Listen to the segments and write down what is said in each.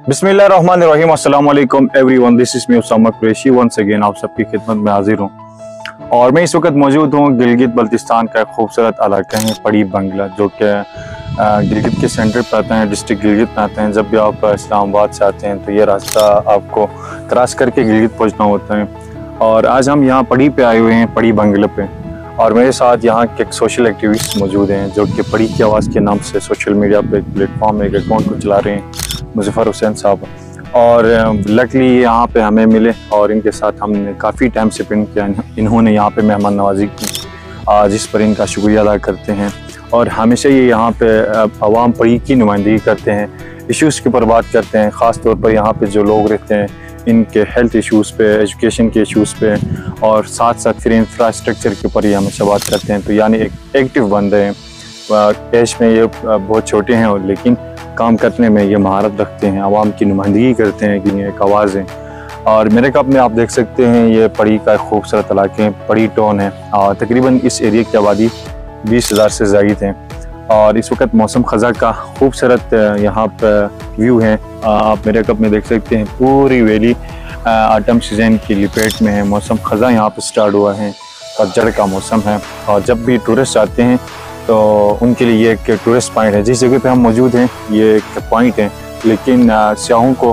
बिस्मिल्लाहिर्रहमानिर्रहीम अस्सलाम वालेकुम everyone, this is me Usama Qureshi once again आप सबकी खिदमत में हाजिर हूँ। और मैं इस वक्त मौजूद हूँ गिलगित बल्तिस्तान का खूबसूरत इलाका है पड़ी बंगला, जो कि गिलगित के सेंटर पर आते हैं, डिस्ट्रिक्ट गिलगित में आते हैं। जब भी आप इस्लामाबाद से आते हैं तो ये रास्ता आपको क्रॉस करके गिलगित पहुँचना होता है। और आज हम यहाँ पड़ी पे आए हुए हैं, पड़ी बंगले पे, और मेरे साथ यहाँ के सोशल एक्टिविस्ट मौजूद हैं जो कि पड़ी की आवाज़ के नाम से सोशल मीडिया पे एक प्लेटफॉर्म एक अकाउंट को चला रहे हैं, मुज़फ़्फ़र हुसैन साहब। और लकली यहाँ पे हमें मिले और इनके साथ हमने काफ़ी टाइम स्पेंड किया। इन्होंने यहाँ पे मेहमान नवाजी की, जिस पर इनका शुक्रिया अदा करते हैं। और हमेशा ये यहाँ पे अवाम पड़ी की नुमाइंदगी करते हैं, इश्यूज़ के ऊपर बात करते हैं। ख़ास तौर पर यहाँ पे जो लोग रहते हैं इनके हेल्थ इश्यूज़ पे, एजुकेशन के इश्यूज़ पे, और साथ साथ फिर इंफ्रास्ट्रक्चर के ऊपर ये हमेशा बात करते हैं। तो यानी एक एक्टिव बंदे हैं। एज में ये बहुत छोटे हैं और लेकिन काम करने में ये महारत रखते हैं, आवाम की नुमाइंदगी करते हैं कि ये एक आवाज़ है। और मेरे कप में आप देख सकते हैं ये पड़ी का खूबसूरत इलाके है, पड़ी टाउन है। और तकरीबन इस एरिया की आबादी 20,000 से ज़ायद है। और इस वक्त मौसम ख़ज़ा का खूबसूरत यहाँ पर व्यू है। आप मेरे कप में देख सकते हैं पूरी वैली ऑटम सीजन की लिपेट में है। मौसम ख़ज़ा यहाँ पर स्टार्ट हुआ है, पतझड़ का मौसम है। और जब भी टूरिस्ट आते हैं तो उनके लिए ये एक टूरिस्ट पॉइंट है। जिस जगह पे हम मौजूद हैं ये एक पॉइंट है, लेकिन सियाहों को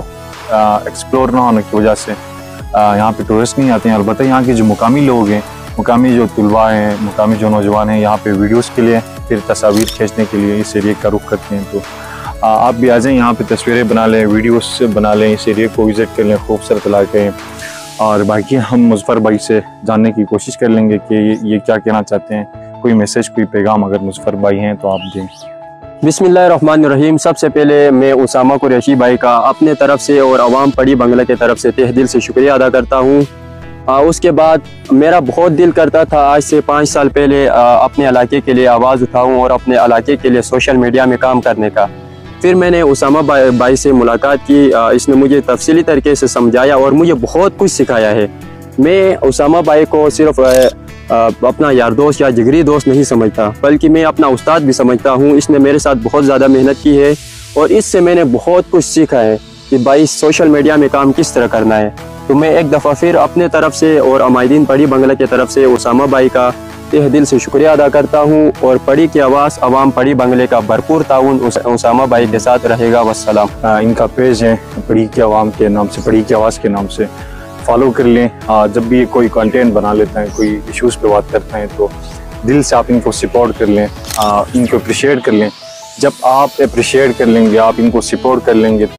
एक्सप्लोर ना होने की वजह से यहाँ पे टूरिस्ट नहीं आते हैं। अलबत्ता यहाँ के जो मुकामी लोग हैं, मुकामी जो तुलबा हैं, मुकामी जो नौजवान हैं, यहाँ पे वीडियोस के लिए फिर तस्वीर खींचने के लिए इस एरिया का रुख करते हैं। तो आप भी आ जाएँ, यहाँ पे तस्वीरें बना लें, वीडियोस बना लें, इस एरिया को विज़िट कर लें। खूबसूरत इलाके हैं। और बाकी हम मुज़फ़्फ़र भाई से जानने की कोशिश कर लेंगे कि ये क्या कहना चाहते हैं। कोई मैसेज, कोई पैगाम अगर मुज़फ़्फ़र भाई हैं तो आप दें। बिस्मिल्लाहिर्रहमानिर्रहीम। सबसे पहले मैं उसामा कुरैशी भाई का अपने तरफ से और अवाम पड़ी बंगला के तरफ से तहे दिल से शुक्रिया अदा करता हूँ। उसके बाद मेरा बहुत दिल करता था आज से 5 साल पहले अपने इलाके के लिए आवाज़ उठाऊँ और अपने इलाके के लिए सोशल मीडिया में काम करने का। फिर मैंने उसामा भाई से मुलाकात की, इसने मुझे तफसीली तरीके से समझाया और मुझे बहुत कुछ सिखाया है। मैं उसामा भाई को सिर्फ अपना यार दोस्त या जिगरी दोस्त नहीं समझता, बल्कि मैं अपना उस्ताद भी समझता हूँ। इसने मेरे साथ बहुत ज़्यादा मेहनत की है और इससे मैंने बहुत कुछ सीखा है कि भाई सोशल मीडिया में काम किस तरह करना है। तो मैं एक दफ़ा फिर अपने तरफ से और अमायदीन पड़ी बंगला की तरफ से उसामा भाई का तहे दिल से शुक्रिया अदा करता हूँ। और पड़ी की आवाज़ अवाम पड़ी बंगले का भरपूर ताउन उसामा भाई के साथ रहेगा। वस्सलाम। इनका पेज है पड़ी की आवाम के नाम से, पड़ी की आवाज़ के नाम से, फॉलो कर लें। जब भी कोई कंटेंट बना लेते हैं, कोई इश्यूज़ पे बात करते हैं तो दिल से आप इनको सपोर्ट कर लें, इनको अप्रिशिएट कर लें। जब आप अप्रिशिएट कर लेंगे, आप इनको सपोर्ट कर लेंगे